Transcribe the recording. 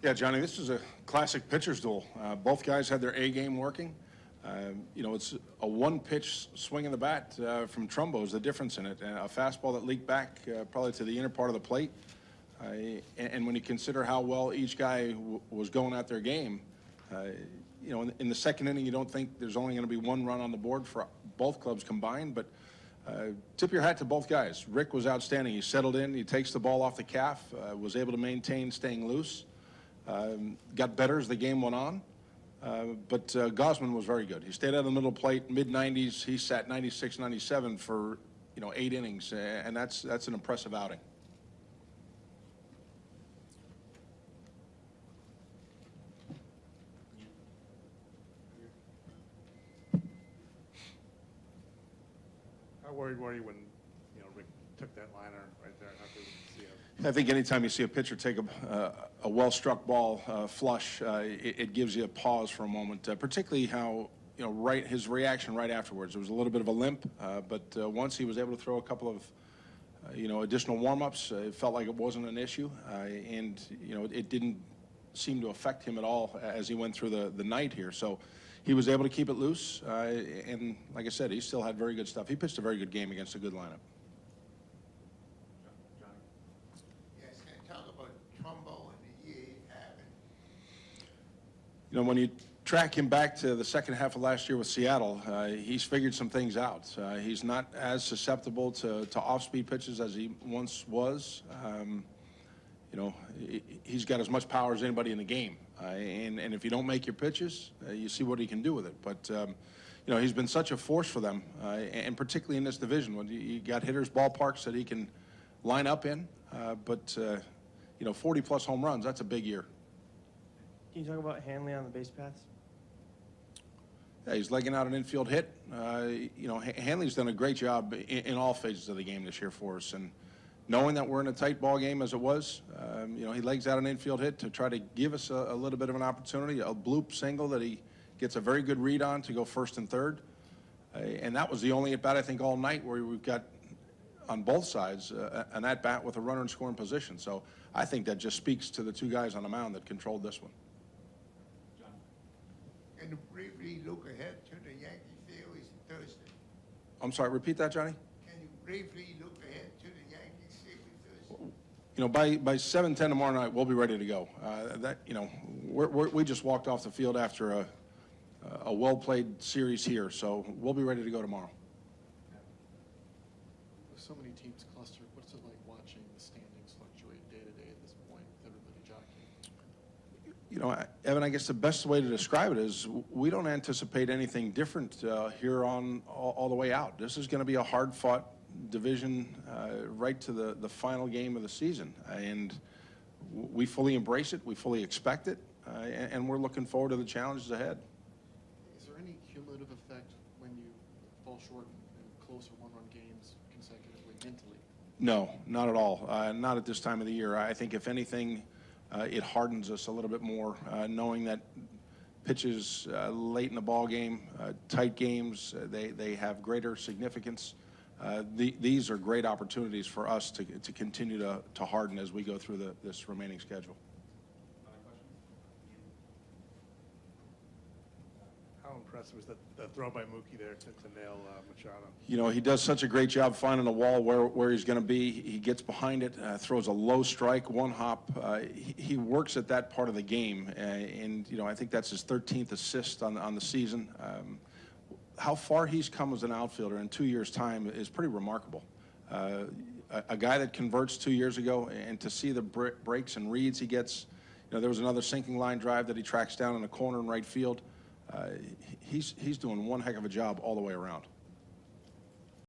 Yeah, Johnny, this is a classic pitcher's duel. Both guys had their A game working. It's a one-pitch swing of the bat from Trumbo is the difference in it. A fastball that leaked back probably to the inner part of the plate. And when you consider how well each guy was going at their game, in the second inning, you don't think there's only going to be one run on the board for both clubs combined, but tip your hat to both guys. Rick was outstanding. He settled in. He takes the ball off the calf, was able to maintain staying loose, got better as the game went on. But Gausman was very good. He stayed out of the middle plate, mid-90s. He sat 96, 97 for 8 innings, and that's an impressive outing. How worried were you when Rick took that liner right there? Not to see him. I think anytime you see a pitcher take a well-struck ball flush, it gives you a pause for a moment, particularly how, his reaction right afterwards. There was a little bit of a limp, but once he was able to throw a couple of, additional warm-ups, it felt like it wasn't an issue, and, it didn't seem to affect him at all as he went through the night here. So he was able to keep it loose, and like I said, he still had very good stuff. He pitched a very good game against a good lineup. When you track him back to the second half of last year with Seattle, he's figured some things out. He's not as susceptible to off-speed pitches as he once was. He's got as much power as anybody in the game. And if you don't make your pitches, you see what he can do with it. But, he's been such a force for them, and particularly in this division when you got hitters' ballparks that he can line up in. But 40-plus home runs, that's a big year. Can you talk about Hanley on the base paths? Yeah, he's legging out an infield hit. Hanley's done a great job in all phases of the game this year for us. And knowing that we're in a tight ball game as it was, he legs out an infield hit to try to give us a little bit of an opportunity, a bloop single that he gets a very good read on to go first and third. And that was the only at-bat, I think, all night where we've got on both sides an at-bat with a runner in scoring position. So I think that just speaks to the two guys on the mound that controlled this one. Can you briefly look ahead to the Yankee-Phillies Thursday? I'm sorry, repeat that, Johnny? Can you briefly look ahead to the Yankee-Phillies Thursday? By 7:10 tomorrow night, we'll be ready to go. We just walked off the field after a well-played series here, so we'll be ready to go tomorrow. With so many teams clustered, what's it like watching the standings fluctuate day to day at this point with everybody jockeying? Evan, I guess the best way to describe it is we don't anticipate anything different here on all the way out. This is going to be a hard-fought division right to the final game of the season. And we fully embrace it. We fully expect it. And we're looking forward to the challenges ahead. Is there any cumulative effect when you fall short in closer one-run games consecutively mentally? No, not at all. Not at this time of the year. I think, if anything, it hardens us a little bit more, knowing that pitches late in the ball game, tight games, they have greater significance. These are great opportunities for us to continue to harden as we go through this remaining schedule. How impressive was the throw by Mookie there to nail Machado? He does such a great job finding a wall where he's going to be. He gets behind it, throws a low strike, one hop. He works at that part of the game, and I think that's his 13th assist on the season. How far he's come as an outfielder in 2 years' time is pretty remarkable. A guy that converts 2 years ago, and to see the breaks and reads he gets. There was another sinking line drive that he tracks down in the corner in right field. He's doing one heck of a job all the way around.